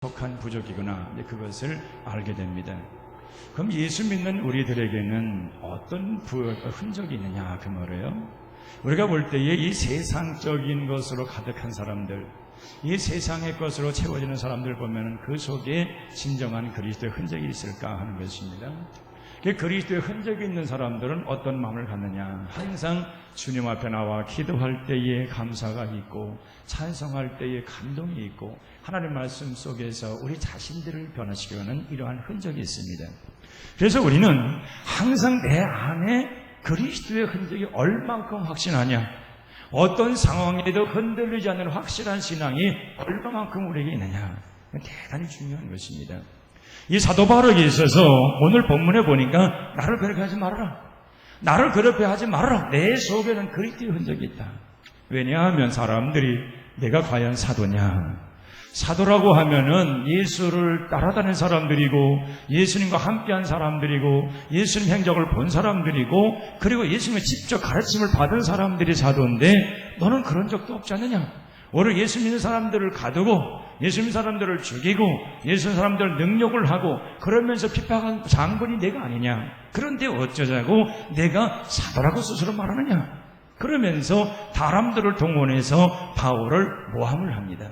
속한 부족이구나, 그것을 알게 됩니다. 그럼 예수 믿는 우리들에게는 어떤 흔적이 있느냐 그 말이에요. 우리가 볼 때에 이 세상적인 것으로 가득한 사람들, 이 세상의 것으로 채워지는 사람들 보면 그 속에 진정한 그리스도의 흔적이 있을까 하는 것입니다. 그리스도의 흔적이 있는 사람들은 어떤 마음을 갖느냐, 항상 주님 앞에 나와 기도할 때에 감사가 있고 찬송할 때에 감동이 있고 하나님의 말씀 속에서 우리 자신들을 변화시키는 이러한 흔적이 있습니다. 그래서 우리는 항상 내 안에 그리스도의 흔적이 얼만큼 확신하냐, 어떤 상황에도 흔들리지 않는 확실한 신앙이 얼마만큼 우리에게 있느냐, 대단히 중요한 것입니다. 이 사도 바울에게 있어서 오늘 본문에 보니까 나를 괴롭혀하지 말아라, 나를 괴롭혀하지 말아라, 내 속에는 그리스도의 흔적이 있다. 왜냐하면 사람들이 내가 과연 사도냐, 사도라고 하면은 예수를 따라다닌 사람들이고 예수님과 함께한 사람들이고 예수님 행적을 본 사람들이고 그리고 예수님의 직접 가르침을 받은 사람들이 사도인데 너는 그런 적도 없지 않느냐? 오늘 예수 믿는 사람들을 가두고 예수 믿는 사람들을 죽이고 예수 믿는 사람들 능력을 하고 그러면서 핍박한 장본이 내가 아니냐? 그런데 어쩌자고 내가 사도라고 스스로 말하느냐? 그러면서 사람들을 동원해서 바울을 모함을 합니다.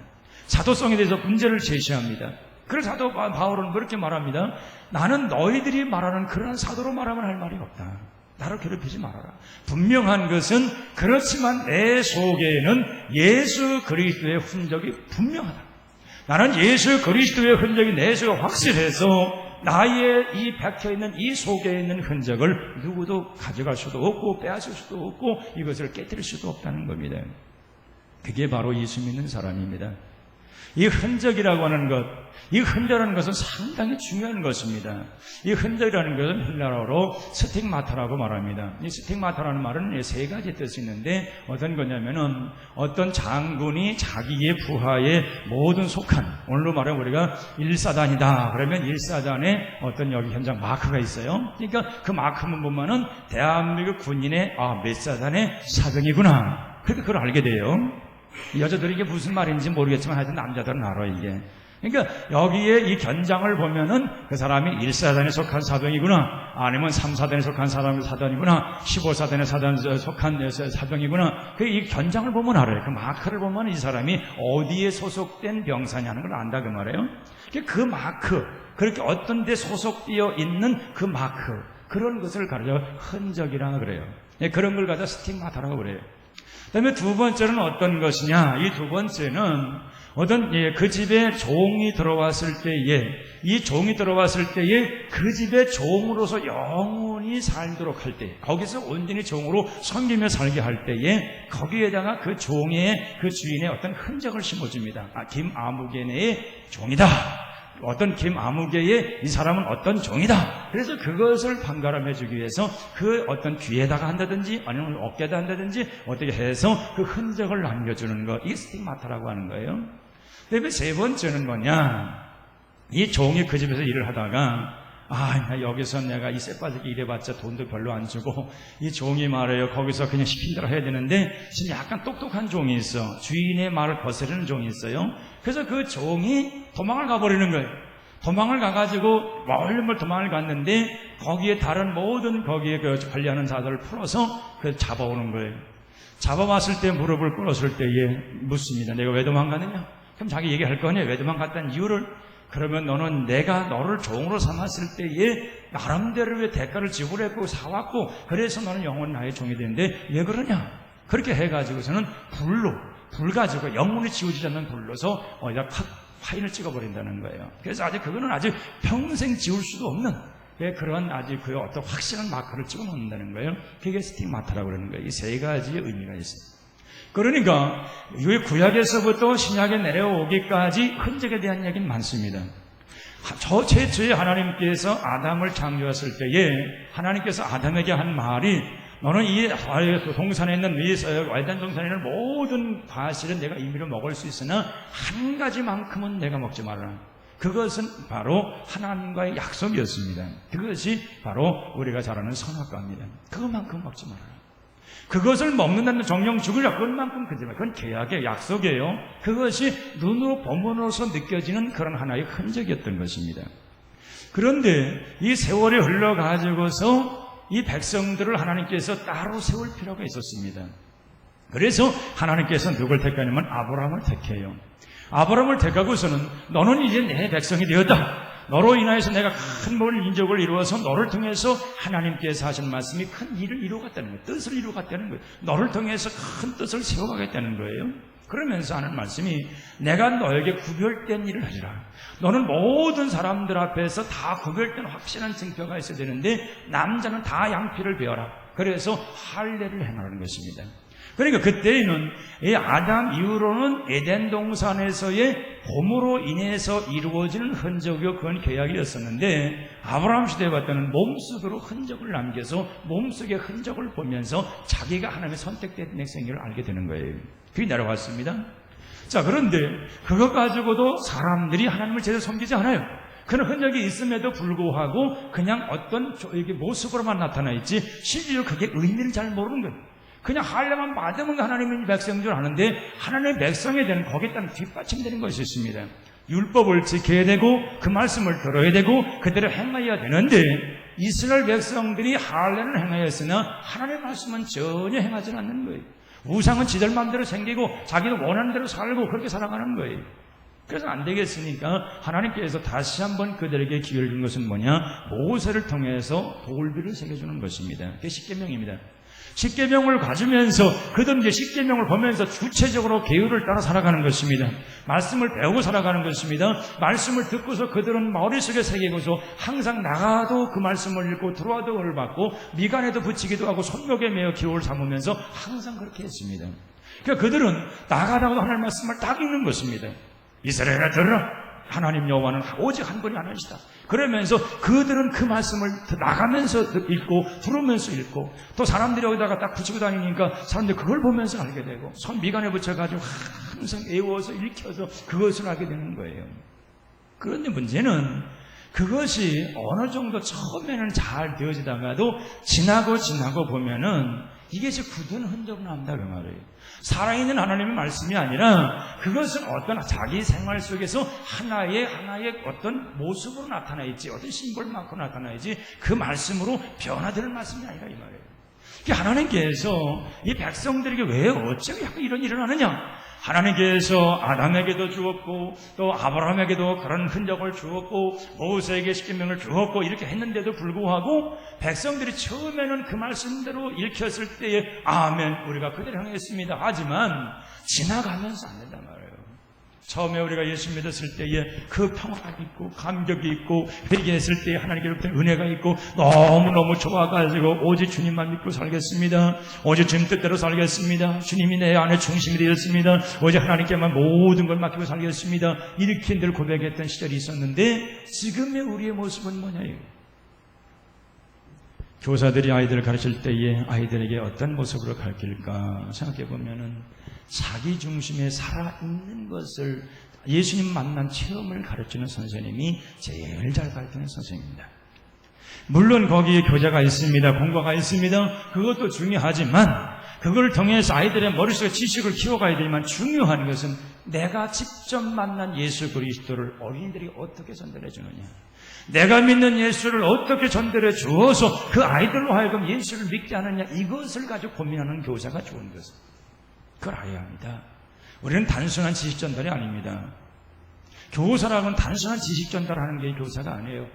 사도성에 대해서 문제를 제시합니다. 그래서 사도 바울은 그렇게 말합니다. 나는 너희들이 말하는 그런 사도로 말하면 할 말이 없다. 나를 괴롭히지 말아라. 분명한 것은 그렇지만 내 속에는 예수 그리스도의 흔적이 분명하다. 나는 예수 그리스도의 흔적이 내 속에 확실해서 나의 이 박혀있는 이 속에 있는 흔적을 누구도 가져갈 수도 없고 빼앗을 수도 없고 이것을 깨뜨릴 수도 없다는 겁니다. 그게 바로 예수 믿는 사람입니다. 이 흔적이라고 하는 것, 이 흔적이라는 것은 상당히 중요한 것입니다. 이 흔적이라는 것은 헬라어로 스틱마타라고 말합니다. 이 스틱마타라는 말은 세 가지 뜻이 있는데 어떤 거냐면은 어떤 장군이 자기의 부하에 모든 속한, 오늘로 말하면 우리가 1사단이다 그러면 1사단에 어떤 여기 현장 마크가 있어요. 그러니까 그 마크만 보면은 대한민국 군인의 몇 사단의 사병이구나, 그렇게 그걸 알게 돼요. 여자들이 이게 무슨 말인지 모르겠지만 하여튼 남자들은 알아 이게. 그러니까 여기에 이 견장을 보면은 그 사람이 1사단에 속한 사병이구나, 아니면 3사단에 속한 사단이구나, 15사단에 속한 사병이구나. 그 이 견장을 보면 알아요. 그 마크를 보면 이 사람이 어디에 소속된 병사냐는 걸 안다 그 말이에요. 그 마크, 그렇게 어떤 데 소속되어 있는 그 마크, 그런 것을 가르쳐 흔적이라 그래요. 그런 걸 가져 스틱마타라고 그래요. 그 다음에 두 번째는 어떤 것이냐? 이 두 번째는 어떤 그 집에 종이 들어왔을 때에, 이 종이 들어왔을 때에 그 집의 종으로서 영원히 살도록 할 때, 거기서 온전히 종으로 섬기며 살게 할 때에 거기에다가 그 종의 그 주인의 어떤 흔적을 심어줍니다. 김아무개네의 종이다, 어떤 김아무개의 이 사람은 어떤 종이다. 그래서 그것을 판가름해 주기 위해서 그 어떤 귀에다가 한다든지 아니면 어깨에다 한다든지 어떻게 해서 그 흔적을 남겨주는 것, 이게 스틱마타라고 하는 거예요. 그다음에 세 번째는 뭐냐, 이 종이 그 집에서 일을 하다가 여기서 내가 이 쎄빠지게 일해봤자 돈도 별로 안 주고 이 종이 말해요, 거기서 그냥 시킨 대로 해야 되는데 지금 약간 똑똑한 종이 있어. 주인의 말을 거스르는 종이 있어요. 그래서 그 종이 도망을 가버리는 거예요. 도망을 가가지고 멀리 도망을 갔는데 거기에 다른 모든 거기에 그 관리하는 자들을 풀어서 그 잡아오는 거예요. 잡아왔을 때 무릎을 꿇었을 때에 묻습니다. 내가 왜 도망가느냐? 그럼 자기 얘기할 거냐? 왜 도망갔다는 이유를. 그러면 너는 내가 너를 종으로 삼았을 때에 나름대로의 대가를 지불했고 사왔고 그래서 너는 영원히 나의 종이 되는데 왜 그러냐? 그렇게 해가지고서는 불 가지고 영원히 지워지지 않는 불로서 어디다 파인을 찍어버린다는 거예요. 그래서 아직 그거는 아직 평생 지울 수도 없는 그런 아직 그 어떤 확실한 마크를 찍어놓는다는 거예요. 그게 스틱마타라고 그러는 거예요. 이 세 가지의 의미가 있습니다. 그러니까 이 구약에서부터 신약에 내려오기까지 흔적에 대한 이야기는 많습니다. 최초에 하나님께서 아담을 창조했을 때에 하나님께서 아담에게 한 말이 너는 이 동산에 있는 에덴 동산에 있는 모든 과실은 내가 임의로 먹을 수 있으나 한 가지만큼은 내가 먹지 말아라. 그것은 바로 하나님과의 약속이었습니다. 그것이 바로 우리가 잘 아는 선악과입니다. 그것만큼 먹지 말아라. 그것을 먹는다는 정령 죽으려 그것만큼 그지만 그건 계약의 약속이에요. 그것이 눈으로 보문으로서 느껴지는 그런 하나의 흔적이었던 것입니다. 그런데 이 세월이 흘러가지고서 이 백성들을 하나님께서 따로 세울 필요가 있었습니다. 그래서 하나님께서 누굴 택하냐면 아브라함을 택해요. 아브라함을 택하고서는 너는 이제 내 백성이 되었다. 너로 인하여서 내가 큰 인족을 이루어서 너를 통해서 하나님께서 하신 말씀이 큰 일을 이루어갔다는 거예요. 뜻을 이루어갔다는 거예요. 너를 통해서 큰 뜻을 세워가겠다는 거예요. 그러면서 하는 말씀이 내가 너에게 구별된 일을 하리라. 너는 모든 사람들 앞에서 다 구별된 확실한 증표가 있어야 되는데 남자는 다 양피를 베어라. 그래서 할례를 행하라는 것입니다. 그러니까 그때에는 이 아담 이후로는 에덴 동산에서의 봄으로 인해서 이루어지는 흔적이요 그건 계약이었었는데 아브라함 시대에 봤더니 몸속으로 흔적을 남겨서 몸속의 흔적을 보면서 자기가 하나님의 선택된 백성을 알게 되는 거예요. 그게 내려왔습니다. 자, 그런데 그것 가지고도 사람들이 하나님을 제대로 섬기지 않아요. 그런 흔적이 있음에도 불구하고 그냥 어떤 모습으로만 나타나 있지 실제로 그게 의미를 잘 모르는 거예요. 그냥 할례만 받으면 하나님의 백성인 줄 아는데 하나님의 백성에 대한 거기에 따른 뒷받침되는 것이 있습니다. 율법을 지켜야 되고 그 말씀을 들어야 되고 그대로 행해야 되는데 이스라엘 백성들이 할례는 행하였으나 하나님의 말씀은 전혀 행하지 않는 거예요. 우상은 지들 마음대로 생기고 자기도 원하는 대로 살고 그렇게 살아가는 거예요. 그래서 안 되겠으니까 하나님께서 다시 한번 그들에게 기회를 준 것은 뭐냐? 모세를 통해서 돌비를 새겨주는 것입니다. 그게 십계명입니다. 십계명을 가지면서 그들은 이제 십계명을 보면서 주체적으로 계율을 따라 살아가는 것입니다. 말씀을 배우고 살아가는 것입니다. 말씀을 듣고서 그들은 머릿속에 새기고서 항상 나가도 그 말씀을 읽고 들어와도 그를 받고 미간에도 붙이기도 하고 손목에 매어 기호를 삼으면서 항상 그렇게 했습니다. 그러니까 그들은 나가다가도 하나님의 말씀을 딱 읽는 것입니다. 이스라엘아 들으라. 하나님 여호와는 오직 한 분이 하나이시다. 그러면서 그들은 그 말씀을 나가면서 읽고 들으면서 읽고 또 사람들이 여기다가 딱 붙이고 다니니까 사람들이 그걸 보면서 알게 되고 손 미간에 붙여가지고 항상 애워서 읽혀서 그것을 알게 되는 거예요. 그런데 문제는 그것이 어느 정도 처음에는 잘 되어지다가도 지나고 보면은 이게 이제 굳은 흔적이 난다 그 말이에요. 살아있는 하나님의 말씀이 아니라 그것은 어떤 자기 생활 속에서 하나의 어떤 모습으로 나타나 있지, 어떤 심벌만큼 나타나 있지, 그 말씀으로 변화되는 말씀이 아니라 이 말이에요. 하나님께서 이 백성들에게 왜 어쩌고 이런 일을 하느냐? 하나님께서 아담에게도 주었고 또 아브라함에게도 그런 흔적을 주었고 모세에게 십계명을 주었고 이렇게 했는데도 불구하고 백성들이 처음에는 그 말씀대로 읽혔을 때에 아멘 우리가 그대로 행했습니다. 하지만 지나가면서 안 된단 말이에요. 처음에 우리가 예수 믿었을 때에 그 평화가 있고 감격이 있고 회개했을 때에 하나님께로부터 은혜가 있고 너무너무 좋아가지고 오직 주님만 믿고 살겠습니다. 오직 주님 뜻대로 살겠습니다. 주님이 내 안에 중심이 되었습니다. 오직 하나님께만 모든 걸 맡기고 살겠습니다. 이렇게 늘 고백했던 시절이 있었는데 지금의 우리의 모습은 뭐냐요? 교사들이 아이들을 가르칠 때에 아이들에게 어떤 모습으로 가르칠까 생각해보면은 자기 중심에 살아있는 것을 예수님 만난 체험을 가르치는 선생님이 제일 잘 가르치는 선생님입니다. 물론 거기에 교재가 있습니다. 공부가 있습니다. 그것도 중요하지만 그걸 통해서 아이들의 머릿속에 지식을 키워가야 되지만 중요한 것은 내가 직접 만난 예수 그리스도를 어린이들이 어떻게 전달해 주느냐, 내가 믿는 예수를 어떻게 전달해 주어서 그 아이들로 하여금 예수를 믿게 하느냐, 이것을 가지고 고민하는 교사가 좋은 것은 그걸 알아야 합니다. 우리는 단순한 지식 전달이 아닙니다. 교사라고는 단순한 지식 전달하는 게 교사가 아니에요.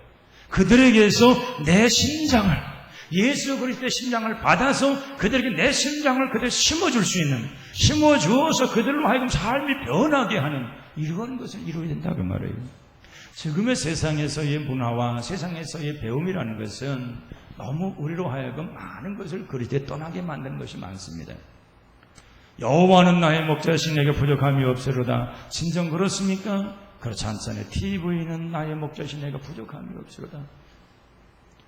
그들에게서 내 심장을, 예수 그리스도의 심장을 받아서 그들에게 내 심장을 그대로 심어줄 수 있는, 심어주어서 그들로 하여금 삶이 변하게 하는 이런 것을 이루어야 된다 그 말이에요. 지금의 세상에서의 문화와 세상에서의 배움이라는 것은 너무 우리로 하여금 많은 것을 그리스도에 떠나게 만드는 것이 많습니다. 여호와는 나의 목자신 내게 부족함이 없으로다. 진정 그렇습니까? 그렇지 않잖아요. TV는 나의 목자신 내가 부족함이 없으로다.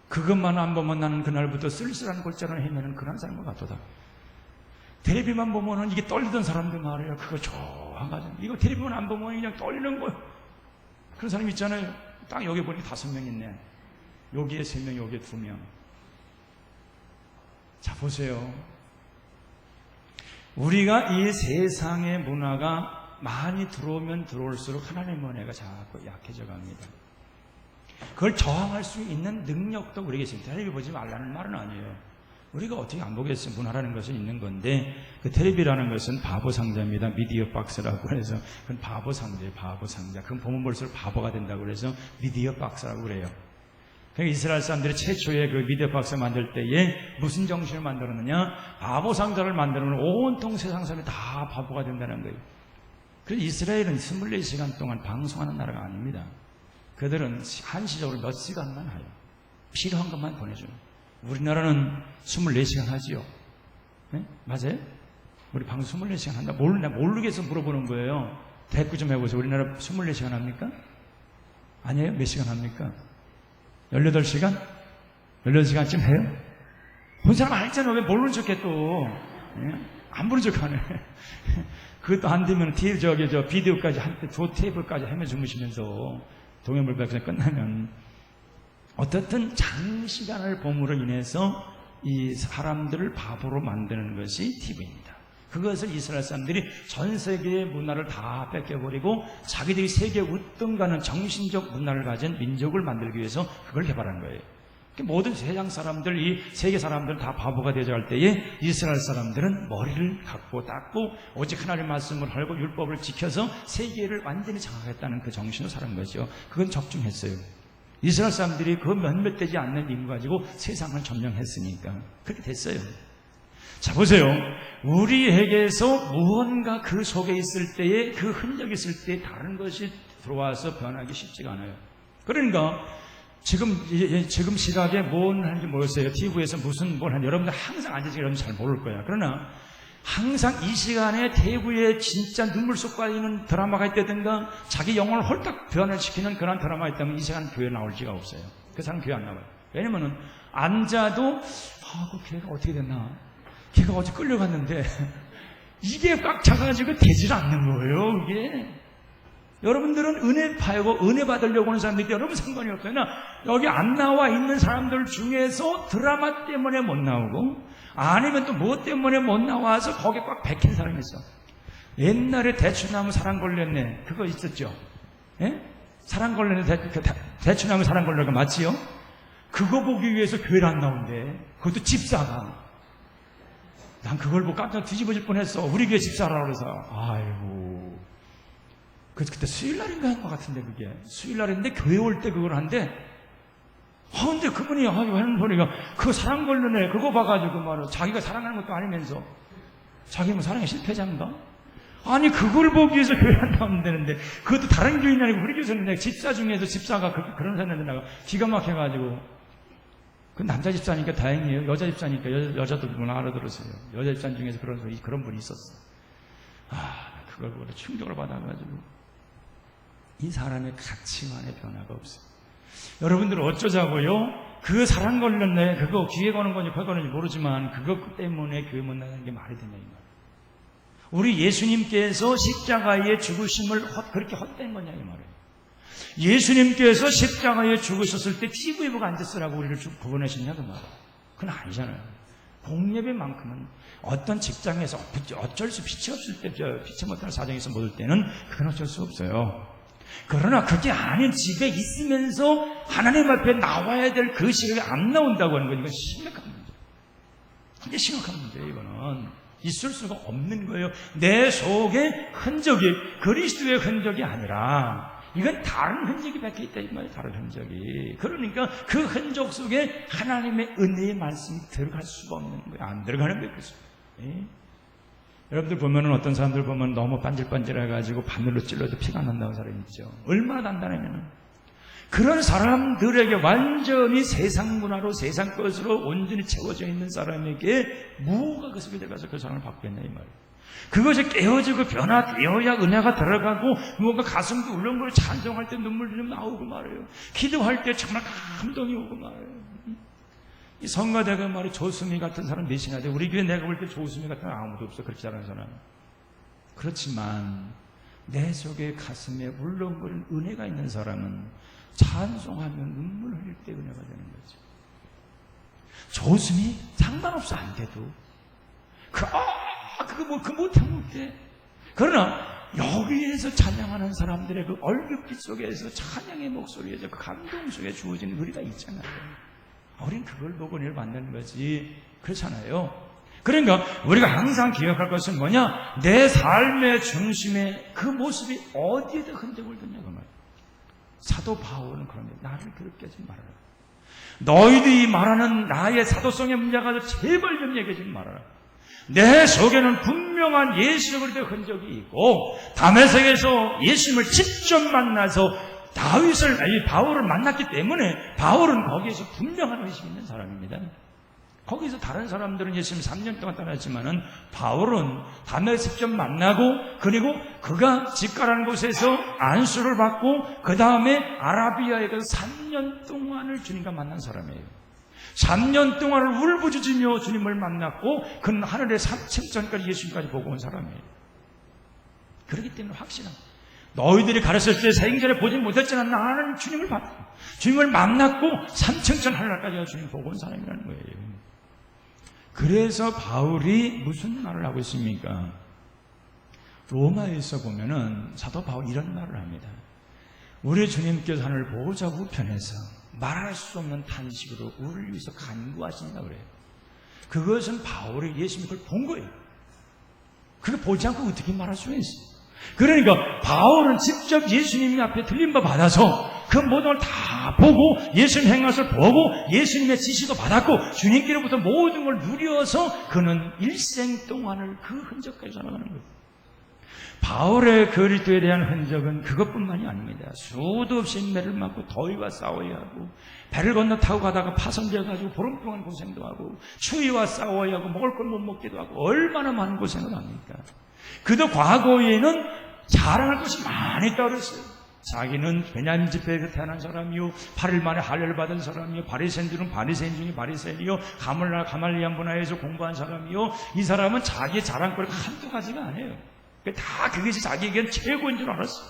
그것만 안 보면 나는 그날부터 쓸쓸한 골짜기를 헤매는 그런 사람과 같도다. 텔레비만 보면은 이게 떨리던 사람들 말이에요. 그거 좋아가지고 이거 텔레비만 안 보면 그냥 떨리는 거예요. 그런 사람 있잖아요. 딱 여기 보니까 5명 있네. 여기에 3명, 여기에 2명. 자 보세요. 우리가 이 세상의 문화가 많이 들어오면 들어올수록 하나님의 은혜가 자꾸 약해져 갑니다. 그걸 저항할 수 있는 능력도 우리에게 있습니다. 텔레비 보지 말라는 말은 아니에요. 우리가 어떻게 안 보겠어요? 문화라는 것은 있는 건데, 그 텔레비라는 것은 바보 상자입니다. 미디어 박스라고 해서. 그건 바보 상자예요, 바보 상자. 그건 보면 볼수록 바보가 된다고 그래서 미디어 박스라고 그래요. 그러니까 이스라엘 사람들이 최초의 그 미디어 박스 만들 때에 무슨 정신을 만들었느냐? 바보 상자를 만들면 온통 세상 사람이 다 바보가 된다는 거예요. 그래서 이스라엘은 24시간 동안 방송하는 나라가 아닙니다. 그들은 한시적으로 몇 시간만 해요. 필요한 것만 보내줘요. 우리나라는 24시간 하지요. 네? 맞아요? 우리 방송 24시간 한다. 모르겠어 물어보는 거예요. 대꾸 좀 해보세요. 우리나라 24시간 합니까? 아니에요? 몇 시간 합니까? 18시간? 18시간쯤 해요? 본 사람 알잖아. 왜 모르는 척해 또. 네? 안 보는 척 하네. 그것도 안 되면 비디오까지 두 테이블까지 하며 주무시면서 동해물박에서 끝나면 어떻든 장시간을 봄으로 인해서 이 사람들을 바보로 만드는 것이 TV입니다. 그것을 이스라엘 사람들이 전 세계의 문화를 다 뺏겨버리고 자기들이 세계 우등 가는 정신적 문화를 가진 민족을 만들기 위해서 그걸 개발한 거예요. 모든 세상 사람들, 이 세계 사람들 다 바보가 되어갈 때에 이스라엘 사람들은 머리를 갖고 닦고 오직 하나님의 말씀을 하고 율법을 지켜서 세계를 완전히 장악했다는 그 정신으로 사는 거죠. 그건 적중했어요. 이스라엘 사람들이 그 몇몇 되지 않는 힘 가지고 세상을 점령했으니까 그렇게 됐어요. 자, 보세요. 우리에게서 무언가 그 속에 있을 때에 그 흔적이 있을 때에 다른 것이 들어와서 변하기 쉽지가 않아요. 그러니까 지금 시각에 뭘 하는지 모르겠어요. TV에서 뭘 하는지 여러분들 항상 앉아서 여러분 잘 모를 거야. 그러나 항상 이 시간에 대구에 진짜 눈물 쏙 빠지는 드라마가 있다든가 자기 영혼을 홀딱 변화시키는 그런 드라마가 있다면 이 시간 교회 나올 리가 없어요. 그 사람 교회 안 나와요. 왜냐면은 앉아도 그 걔가 어떻게 됐나? 걔가 어제 끌려갔는데 이게 꽉 차가지고 되질 않는 거예요. 이게 여러분들은 은혜 팔고 은혜 받으려고 하는 사람들이 여러분 상관이 없어요. 여기 안 나와 있는 사람들 중에서 드라마 때문에 못 나오고 아니면 또 뭐 때문에 못 나와서 거기에 꽉 박힌 사람이 있어. 옛날에 대추나무 사랑 걸렸네 그거 있었죠. 예? 사랑 걸렸네 대추나무 사랑 걸렸는 거 맞지요? 그거 보기 위해서 교회를 안 나온대. 그것도 집사가. 난 그걸 보고 깜짝 뒤집어질 뻔했어. 우리 교회 집사라고 그래서. 아이고. 그때 수요일날인가 한 것 같은데 그게. 수요일날인데 교회 올 때 그걸 한대. 근데 그분이 하는 소리가 그 사랑 걸르네 그거 봐가지고 말이야. 자기가 사랑하는 것도 아니면서 자기 뭐 사랑의 실패자인가? 아니 그걸 보기 위해서 교회 안 나오면 되는데 그것도 다른 교인이 아니고 우리 교회에서는 집사 중에서 집사가 그런 사람들 나가 기가 막혀가지고 그 남자 집사니까 다행이에요. 여자 집사니까 여자도 누구나 알아들으세요. 여자 집사 중에서 그런 분이 있었어. 그걸 보고 충격을 받아가지고 이 사람의 가치관의 변화가 없어요. 여러분들 어쩌자고요? 그 사랑 걸렸네. 그거 귀에 거는 건지 코 거는지 모르지만 그것 때문에 교회 못 나가는 게 말이 되냐 이 말. 우리 예수님께서 십자가에 죽으심을 그렇게 헛된 거냐 이 말이에요. 예수님께서 십자가에 죽으셨을 때 TV에 보고 앉았으라고 우리를 구원하셨냐 그 말. 그건 아니잖아요. 공예배만큼은 어떤 직장에서 어쩔 수 빛이 없을 때 빛이 못하는 사정에서 못 올 때는 그건 어쩔 수 없어요. 그러나 그게 아닌 집에 있으면서 하나님 앞에 나와야 될 그 시간이 안 나온다고 하는 건 이건 심각한 문제. 이게 심각한 문제예요. 이거는 있을 수가 없는 거예요. 내 속에 흔적이 그리스도의 흔적이 아니라 이건 다른 흔적이 박혀 있다 이 말이에요. 다른 흔적이. 그러니까 그 흔적 속에 하나님의 은혜의 말씀이 들어갈 수가 없는 거예요. 안 들어가는 거예요. 여러분들 보면은 어떤 사람들 보면 너무 반질반질해가지고 바늘로 찔러도 피가 난다는 사람이 있죠. 얼마나 단단하면은 그런 사람들에게 완전히 세상 문화로 세상 것으로 온전히 채워져 있는 사람에게 무엇가 그 속에 들어가서 그 사람을 바꾸겠냐 이 말이에요. 그것이 깨어지고 변화되어야 은혜가 들어가고 뭔가 가슴도 울렁거리고 찬송할 때 눈물이 좀 나오고 말이에요. 기도할 때 정말 감동이 오고 말이에요. 이 성가대가 말이 조수미 같은 사람 몇이나 돼. 우리 교회 내가 볼 때 조수미 같은 사람 아무도 없어. 그렇게 잘하는 사람. 그렇지만 내 속에 가슴에 울렁거리는 은혜가 있는 사람은 찬송하면 눈물 흘릴 때 은혜가 되는 거죠. 조수미 상관없어 안 돼도 그거 못하면 어때? 그러나 여기에서 찬양하는 사람들의 그 얼굴빛 속에서 찬양의 목소리에서 그 감동 속에 주어진 우리가 있잖아요. 우린 그걸 보고 은혜를 받는 거지. 그렇잖아요. 그러니까 우리가 항상 기억할 것은 뭐냐? 내 삶의 중심에 그 모습이 어디에다 흔적을 뒀냐 그 말이에요. 사도 바울은 그러면 나를 그렇게 하지 말아라. 너희들이 말하는 나의 사도성의 문제가 제발 좀 얘기하지 말아라. 내 속에는 분명한 예수 그리스도의 흔적이 있고 다메섹에서 예수님을 직접 만나서 바울을 만났기 때문에 바울은 거기에서 분명한 의식이 있는 사람입니다. 거기서 다른 사람들은 예수님 3년 동안 떠났지만은 바울은 다메섹 직접 만나고 그리고 그가 직가라는 곳에서 안수를 받고 그 다음에 아라비아에 가서 3년 동안을 주님과 만난 사람이에요. 3년 동안을 울부짖으며 주님을 만났고 그는 하늘의 3층 전까지 예수님까지 보고 온 사람이에요. 그렇기 때문에 확신합니다. 너희들이 가르쳤을 때 생전에 보지 못했지만 나는 주님을 봤고 주님을 만났고 3층 전 하늘까지 주님 보고 온 사람이라는 거예요. 그래서 바울이 무슨 말을 하고 있습니까? 로마에서 보면은 사도 바울이 이런 말을 합니다. 우리 주님께서 하늘 보호자 우편에서 말할 수 없는 탄식으로 우리를 위해서 간구하신다 그래요. 그것은 바울이 예수님을 그걸 본 거예요. 그걸 보지 않고 어떻게 말할 수가 있어요? 그러니까 바울은 직접 예수님 앞에 들린 바 받아서 그 모든 걸 다 보고 예수님 행하심을 보고 예수님의 지시도 받았고 주님께로부터 모든 걸 누려서 그는 일생 동안을 그 흔적까지 살아가는 거예요. 바울의 그리스도에 대한 흔적은 그것뿐만이 아닙니다. 수도 없이 인매를 맞고 더위와 싸워야 하고 배를 건너 타고 가다가 파손되어가지고 보름 동안 고생도 하고 추위와 싸워야 하고 먹을 걸 못 먹기도 하고 얼마나 많은 고생을 합니까? 그도 과거에는 자랑할 것이 많이 있다고 그랬어요. 자기는 베냐민 집회에서 태어난 사람이요 8일 만에 할례를 받은 사람이요 바리새인들은 바리새인 중에 바리새인이요 가말리안 문화에서 공부한 사람이요 이 사람은 자기의 자랑거리가 한두 가지가 아니에요. 다 그것이 자기에게는 최고인 줄 알았어요.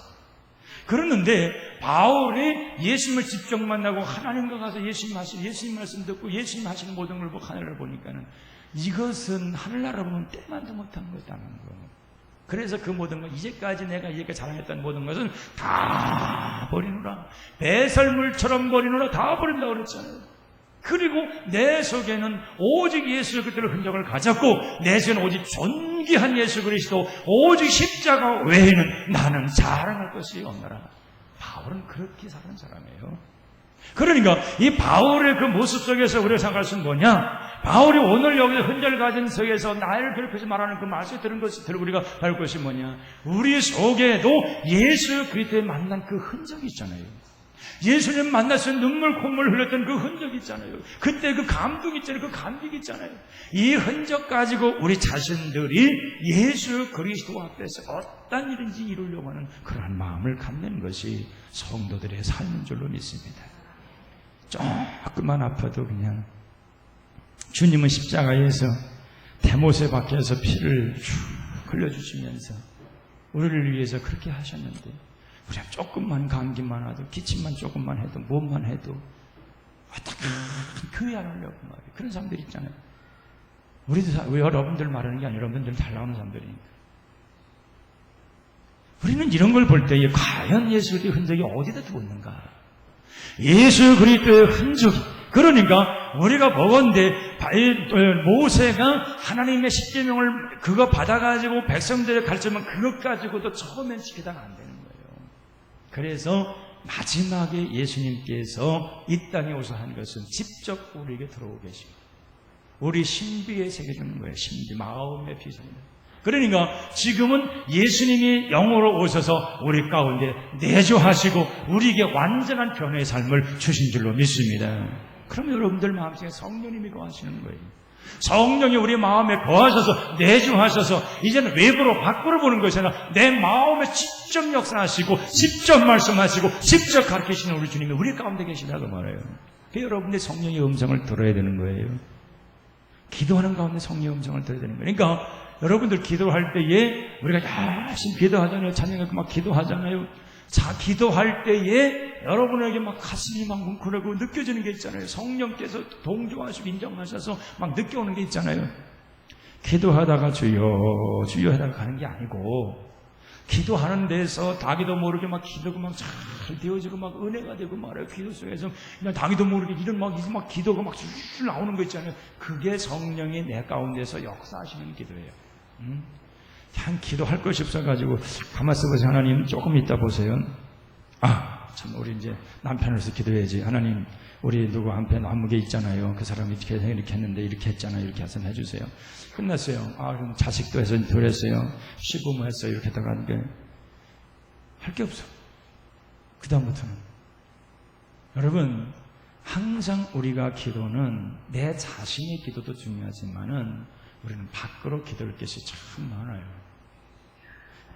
그러는데 바울이 예수님을 직접 만나고 하나님과 가서 예수님 말씀 듣고 예수님 하시는 모든 걸 보고 하늘을 보니까는 이것은 하늘나라 보면 때만도 못한 거다는 거. 그래서 그 모든 것, 이제까지 내가 이렇게 자랑했던 모든 것은 다 버리노라. 배설물처럼 버리노라. 다 버린다고 그랬잖아요. 그리고 내 속에는 오직 예수 그리스도의 흔적을 가졌고 내 속에는 오직 존귀한 예수 그리스도 오직 십자가 외에는 나는 자랑할 것이 없노라. 바울은 그렇게 사는 사람이에요. 그러니까 이 바울의 그 모습 속에서 우리가 생각할 수 있는 뭐냐? 바울이 오늘 여기서 흔적을 가진 속에서 나를 괴롭히지 말라는 그 말씀을 들은 것이 우리가 배울 것이 뭐냐? 우리 속에도 예수 그리스도에 만난 그 흔적이 있잖아요. 예수님 만나서 눈물 콧물 흘렸던 그 흔적이 있잖아요. 그때 그 감동이 있잖아요. 그 감격이 있잖아요. 이 흔적 가지고 우리 자신들이 예수 그리스도 앞에서 어떤 일인지 이루려고 하는 그러한 마음을 갖는 것이 성도들의 삶인 줄로 믿습니다. 조금만 아파도 그냥 주님은 십자가에서 대못에 박혀서 피를 쭉 흘려주시면서 우리를 위해서 그렇게 하셨는데 우리가 조금만 감기만 와도 기침만 조금만 해도 몸만 해도 어떻게 교회 안 오려고 말이에요. 그런 사람들 있잖아요. 우리도 여러분들 말하는 게 아니라 여러분들 잘 나오는 사람들이니까. 우리는 이런 걸 볼 때에 과연 예수 그리스도의 흔적이 어디다 두고 있는가? 예수 그리스도의 흔적. 그러니까 우리가 보건대 모세가 하나님의 십계명을 그거 받아가지고 백성들에 가르치면 그것 가지고도 처음엔 지키다가 안 되는 거예요. 그래서 마지막에 예수님께서 이 땅에 오셔서 한 것은 직접 우리에게 들어오고 계시고 우리 신비에 새겨주는 거예요. 신비, 마음의 비전입니다. 그러니까 지금은 예수님이 영으로 오셔서 우리 가운데 내주하시고 우리에게 완전한 변화의 삶을 주신 줄로 믿습니다. 그럼 여러분들 마음속에 성령님이 거하시는 거예요. 성령이 우리 마음에 거하셔서 내주하셔서 이제는 외부로 밖으로 보는 것이 아니라 내 마음에 직접 역사하시고 직접 말씀하시고 직접 가르치시는 우리 주님이 우리 가운데 계시다고 말해요. 여러분의 성령의 음성을 들어야 되는 거예요. 기도하는 가운데 성령의 음성을 들어야 되는 거예요. 그러니까 여러분들 기도할 때에 우리가 열심히 기도하잖아요. 찬양하고 막 기도하잖아요. 자, 기도할 때에 여러분에게 막 가슴이 막 뭉클하고 느껴지는 게 있잖아요. 성령께서 동조하시고 인정하셔서 막 느껴오는 게 있잖아요. 기도하다가 주여 주여 하다가 가는 게 아니고, 기도하는 데서 자기도 모르게 막 기도가 막 잘 되어지고 막 은혜가 되고 말아요. 기도 속에서 그냥 자기도 모르게 이런 막 기도가 막 술 나오는 거 있잖아요. 그게 성령이 내 가운데서 역사하시는 기도예요. 그냥 기도할 것이 없어가지고 가만 있어보세요. 하나님 조금 이따 보세요. 참 우리 이제 남편으로서 기도해야지. 하나님 우리 누구 한편 안무게 있잖아요. 그 사람이 이렇게 했는데 이렇게 했잖아요. 이렇게 해서 해주세요. 끝났어요. 그럼 자식도 해서 드렸어요. 시부모 했어요. 이렇게 했다가 하는 게 할 게 없어. 그 다음부터는 여러분, 항상 우리가 기도는 내 자신의 기도도 중요하지만은 우리는 밖으로 기도할 것이 참 많아요.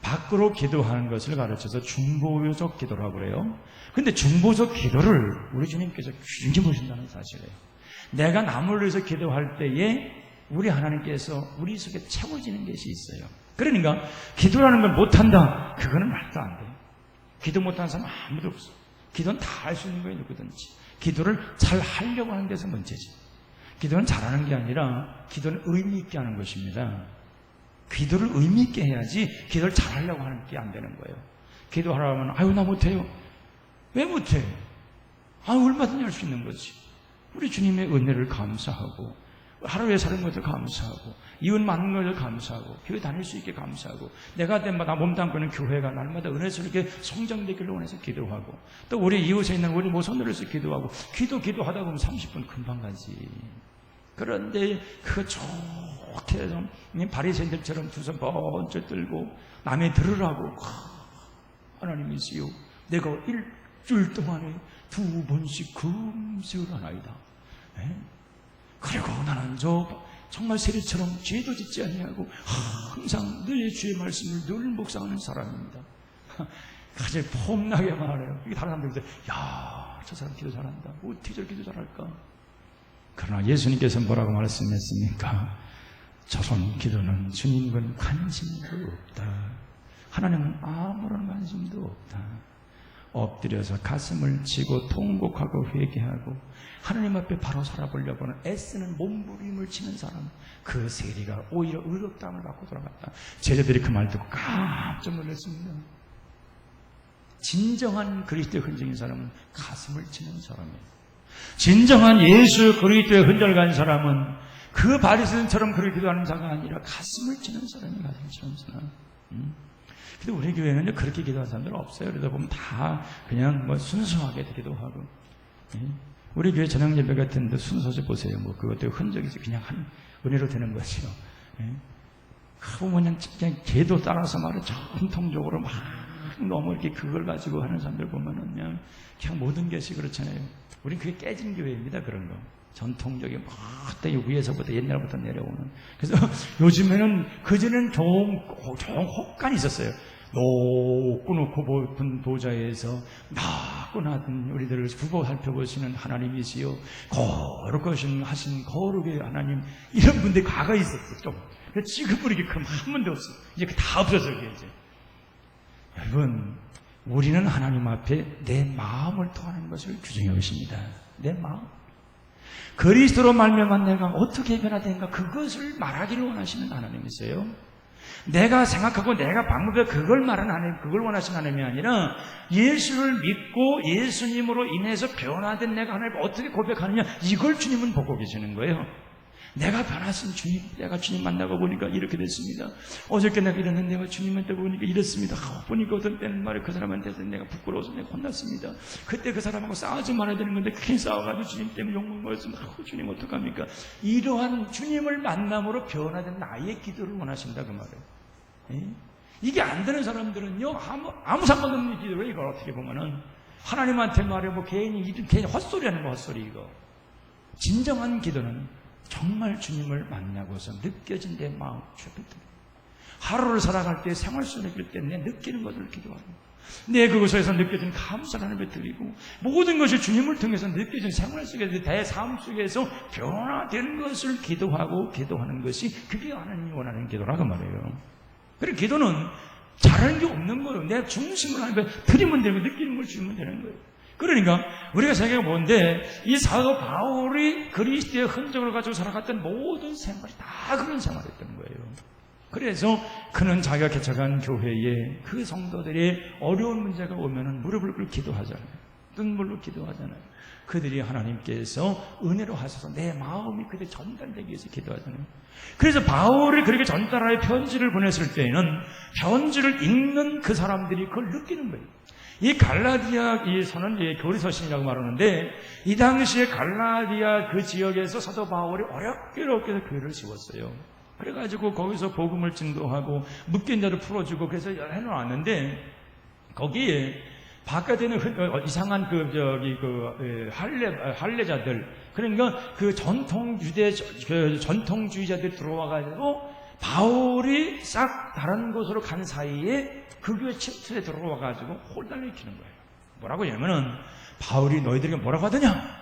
밖으로 기도하는 것을 가르쳐서 중보적 기도라고 그래요. 근데 중보적 기도를 우리 주님께서 굉장히 보신다는 사실이에요. 내가 남을 위해서 기도할 때에 우리 하나님께서 우리 속에 채워지는 것이 있어요. 그러니까 기도라는 걸 못한다, 그거는 말도 안 돼요. 기도 못하는 사람 아무도 없어. 기도는 다 할 수 있는 거예요. 누구든지. 기도를 잘 하려고 하는 데서 문제지. 기도는 잘하는 게 아니라 기도는 의미 있게 하는 것입니다. 기도를 의미 있게 해야지 기도를 잘하려고 하는 게 안 되는 거예요. 기도하라면 아유 나 못해요. 왜 못해? 얼마든지 할 수 있는 거지. 우리 주님의 은혜를 감사하고, 하루에 사는 것을 감사하고, 이웃 만난 것을 감사하고, 교회 다닐 수 있게 감사하고, 내가 때마다 몸담고 있는 교회가 날마다 은혜스럽게 성장되기를 원해서 기도하고, 또 우리 이웃에 있는 우리 모성들에서 기도하고, 기도하다 보면 30분 금방 가지. 그런데 그거 좋게 해서 바리새인들처럼 두 손 번쩍 들고 남의 들으라고, 하나님이시여 내가 일주일 동안에 2번씩 금식을 하나이다. 그리고 나는 정말 세리처럼 죄도 짓지 아니하고 항상 늘 주의 말씀을 늘 묵상하는 사람입니다. 가장 폼나게 말해요. 이게 다른 사람들이 야, 저 사람 기도 잘한다. 어떻게 저렇게 기도 잘할까? 그러나 예수님께서 뭐라고 말씀했습니까? 저손 기도는 주님은 관심도 없다. 하나님은 아무런 관심도 없다. 엎드려서 가슴을 치고 통곡하고 회개하고 하나님 앞에 바로 살아보려고는 애쓰는 몸부림을 치는 사람, 그 세리가 오히려 의롭다함을 받고 돌아갔다. 제자들이 그 말 듣고 깜짝 놀랐습니다. 진정한 그리스도의 흔적인 사람은 가슴을 치는 사람이에요. 진정한 예수 그리스도의 흔적을 가진 사람은 그 바리새인처럼 그렇게 기도하는 자가 아니라 가슴을 치는 사람이 가슴을 치는 사람. 근데 우리 교회는 그렇게 기도하는 사람들 없어요. 그러다 보면 다 그냥 순수하게 기도하고. 우리 교회 전향 예배 같은 데 순서지 보세요. 그것도 흔적이지. 그냥 한 은혜로 되는 거지요. 그냥 개도 따라서 말을 전통적으로 막 너무 이렇게 그걸 가지고 하는 사람들 보면은 그냥 모든 것이 그렇잖아요. 우린 그게 깨진 교회입니다. 그런 거. 전통적인 막 위에서부터 옛날부터 내려오는. 그래서 요즘에는 그전에는 좋은 혹간이 있었어요. 높고 높은 보좌에서 나고나든 우리들을 후보 살펴보시는 하나님이시여, 거룩하신 하신 거룩의 하나님, 이런 분들이 과거에 있었어. 좀. 지금은 이렇게 한 번도 없어. 이제 다 없어서 그게 이제. 여러분, 우리는 하나님 앞에 내 마음을 통하는 것을 규정해 오십니다. 내 마음. 그리스도로 말미암아 내가 어떻게 변화된가, 그것을 말하기를 원하시는 하나님이세요. 내가 생각하고 내가 방법에 그걸 말하는 하나님, 그걸 원하시는 하나님이 아니라 예수를 믿고 예수님으로 인해서 변화된 내가 하나님을 어떻게 고백하느냐, 이걸 주님은 보고 계시는 거예요. 내가 변화하신 주님, 내가 주님 만나고 보니까 이렇게 됐습니다. 어저께 내가 이랬는데 내가 주님한테 보니까 이랬습니다. 보니까 어떤 때는 말이에요. 그 사람한테서 내가 부끄러워서 내가 혼났습니다. 그때 그 사람하고 싸우지 말아야 되는 건데 그렇게 싸워가지고 주님 때문에 욕먹었습니다. 주님 어떡합니까? 이러한 주님을 만남으로 변화된 나의 기도를 원하신다, 그 말이에요. 이게 안 되는 사람들은요, 아무 상관없는 기도를, 이걸 어떻게 보면은 하나님한테 말해 괜히 헛소리하는 거, 헛소리 이거. 진정한 기도는 정말 주님을 만나고서 느껴진 내 마음 최고들. 하루를 살아갈 때, 생활 속에 느낄 때 내 느끼는 것을 기도하는 거예요. 내 그곳에서 느껴진 감사를 하나님께 드리고, 모든 것이 주님을 통해서 느껴진 생활 속에서, 내 삶 속에서 변화되는 것을 기도하는 것이, 그게 하나님이 원하는 기도라고 말해요. 그리고 기도는 잘하는 게 없는 거예요. 내 중심을 하나님께 드리면 되고, 느끼는 걸 주면 되는 거예요. 그러니까 우리가 생각해 보는데 이 사도 바울이 그리스도의 흔적을 가지고 살아갔던 모든 생활이 다 그런 생활이었던 거예요. 그래서 그는 자기가 개척한 교회에 그 성도들이 어려운 문제가 오면은 무릎을 꿇고 기도하잖아요. 눈물로 기도하잖아요. 그들이 하나님께서 은혜로 하셔서 내 마음이 그들 전달되기 위해서 기도하잖아요. 그래서 바울이 그렇게 전달하여 편지를 보냈을 때에는 편지를 읽는 그 사람들이 그걸 느끼는 거예요. 이 갈라디아에서는 교리서신이라고 말하는데 이 당시에 갈라디아 그 지역에서 사도 바울이 어렵게 교회를 세웠어요. 그래가지고 거기서 복음을 진도하고 묶인 자를 풀어주고 그래서 해놓았는데 거기에 바깥에는 이상한 할례자들, 그러니까 그 전통주의자들이 들어와가지고 바울이 싹 다른 곳으로 간 사이에 그 교회 침투에 들어와가지고 혼란을 일으키는 거예요. 뭐라고 하냐면은 바울이 너희들에게 뭐라고 하더냐?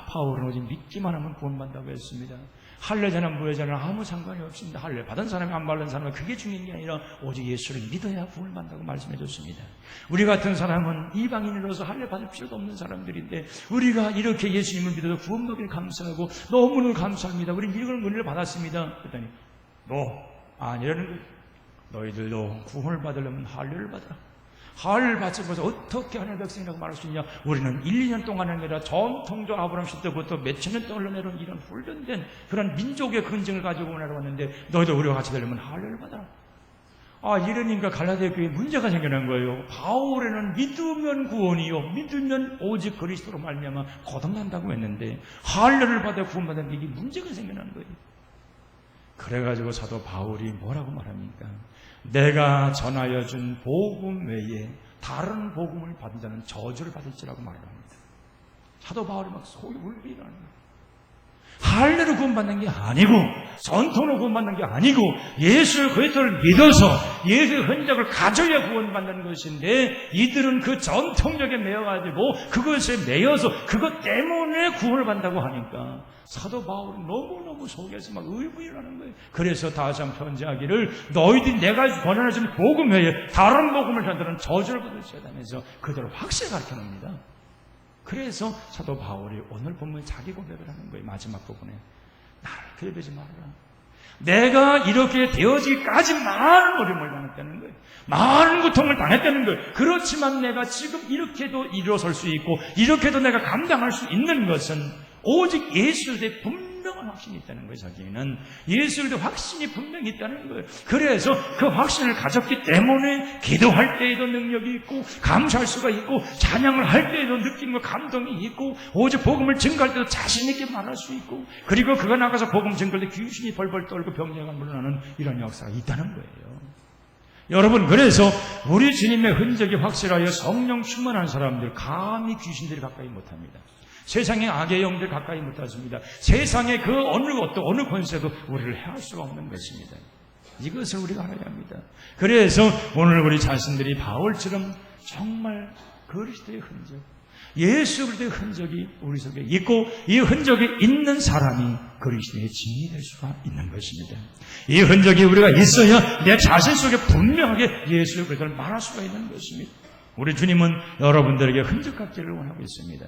바울은 오직 믿기만 하면 구원받는다고 했습니다. 할례자나 무례자나 아무 상관이 없습니다. 할례 받은 사람이 안 받은 사람은 그게 중요한 게 아니라 오직 예수를 믿어야 구원을 받는다고 말씀해 줬습니다. 우리 같은 사람은 이방인으로서 할례 받을 필요도 없는 사람들인데 우리가 이렇게 예수님을 믿어서 구원 받기를 감사하고 너무너무 감사합니다. 우리 이런 은혜를 받았습니다. 그랬더니 아니라는 거예요. 너희들도 구원을 받으려면 할례를 받아라. 할례를 받으면서 어떻게 하나님의 백성이라고 말할 수 있냐? 우리는 1, 2년 동안이 아니라 전통적 아브라함 시대부터 몇천 년 동안 흘러내려온 이런 훈련된 그런 민족의 근증을 가지고 내려왔는데 너희도 우리와 같이 되려면 할례를 받아라. 이러니까 갈라디아 교회에 문제가 생겨난 거예요. 바울에는 믿으면 구원이요 믿으면 오직 그리스도로 말미암아 거듭난다고 했는데 할례를 받아 구원받는 이게 문제가 생겨난 거예요. 그래가지고 사도 바울이 뭐라고 말합니까? 내가 전하여 준 복음 외에 다른 복음을 받은 자는 저주를 받을지라고 말합니다. 사도 바울이 막 소리 울고 일어나는 거예요. 할례로 구원받는 게 아니고 전통으로 구원받는 게 아니고 예수 그리스도를 믿어서 예수의 흔적을 가져야 구원받는 것인데 이들은 그 전통력에 매여가지고 그것에 매여서 그것 때문에 구원을 받는다고 하니까 사도 바울은 너무너무 속에서 막 의문이라는 거예요. 그래서 다시 한번 편지하기를 너희들이 내가 권한해준 복음 외에 다른 복음을 전하는 저주를 받으셔야 하면서 그대로 확실히 가르쳐놓습니다. 그래서 사도 바울이 오늘 보면 자기 고백을 하는 거예요. 마지막 부분에 나를 괴롭히지 말아라. 내가 이렇게 되어지기까지 많은 어려움을 당했다는 거예요. 많은 고통을 당했다는 거예요. 그렇지만 내가 지금 이렇게도 일어설 수 있고 이렇게도 내가 감당할 수 있는 것은 오직 예수에 대해 분명한 확신이 있다는 거예요. 자기는 예수에 대해 확신이 분명히 있다는 거예요. 그래서 그 확신을 가졌기 때문에 기도할 때에도 능력이 있고 감사할 수가 있고 찬양을 할 때에도 느끼는 감동이 있고 오직 복음을 증거할 때도 자신 있게 말할 수 있고 그리고 그가 나가서 복음 증거할 때 귀신이 벌벌 떨고 병자가 물러나는 이런 역사가 있다는 거예요. 여러분, 그래서 우리 주님의 흔적이 확실하여 성령 충만한 사람들 감히 귀신들이 가까이 못합니다. 세상의 악의 영들 가까이 못하십니다. 세상의 그 어느 권세도 우리를 해할 수가 없는 것입니다. 이것을 우리가 알아야 합니다. 그래서 오늘 우리 자신들이 바울처럼 정말 그리스도의 흔적, 예수 그리스도의 흔적이 우리 속에 있고 이 흔적이 있는 사람이 그리스도의 증인이 될 수가 있는 것입니다. 이 흔적이 우리가 있어야 내 자신 속에 분명하게 예수 그리스도를 말할 수가 있는 것입니다. 우리 주님은 여러분들에게 흔적 갖기를 원하고 있습니다.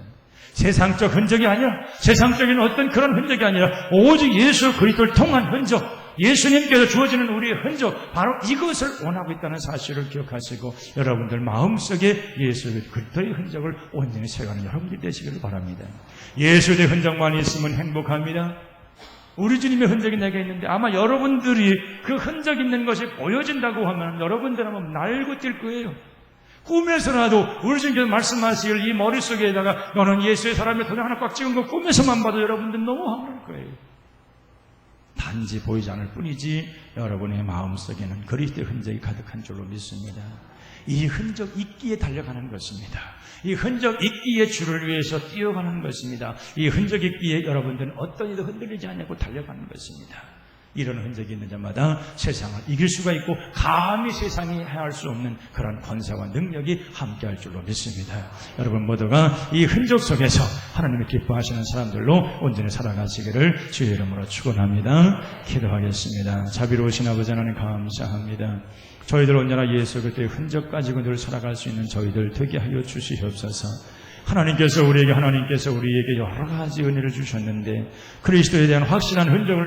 세상적 흔적이 아니라 세상적인 어떤 그런 흔적이 아니라 오직 예수 그리스도를 통한 흔적, 예수님께서 주어지는 우리의 흔적, 바로 이것을 원하고 있다는 사실을 기억하시고 여러분들 마음속에 예수 그리스도의 흔적을 온전히 새가는 여러분들이 되시기를 바랍니다. 예수의 흔적만 있으면 행복합니다. 우리 주님의 흔적이 내게 있는데 아마 여러분들이 그 흔적 있는 것이 보여진다고 하면 여러분들 아마 날고 뛸 거예요. 꿈에서라도 우리 주님께서 말씀하실 이 머릿속에다가 너는 예수의 사람의 도장 하나 꽉 찍은 거 꿈에서만 봐도 여러분들 너무 황홀할 거예요. 단지 보이지 않을 뿐이지 여러분의 마음속에는 그리스도의 흔적이 가득한 줄로 믿습니다. 이 흔적 있기에 달려가는 것입니다. 이 흔적 있기에 주를 위해서 뛰어가는 것입니다. 이 흔적 있기에 여러분들은 어떤 일도 흔들리지 않냐고 달려가는 것입니다. 이런 흔적이 있는 자마다 세상을 이길 수가 있고 감히 세상이 해할 수 없는 그런 권세와 능력이 함께할 줄로 믿습니다. 여러분 모두가 이 흔적 속에서 하나님을 기뻐하시는 사람들로 온전히 살아가시기를 주의 이름으로 축원합니다. 기도하겠습니다. 자비로우신 아버지 하나님 감사합니다. 저희들 언제나 예수 그리스도의 흔적 가지고 늘 살아갈 수 있는 저희들 되게 하여 주시옵소서. 하나님께서 우리에게 여러 가지 은혜를 주셨는데 그리스도에 대한 확실한 흔적을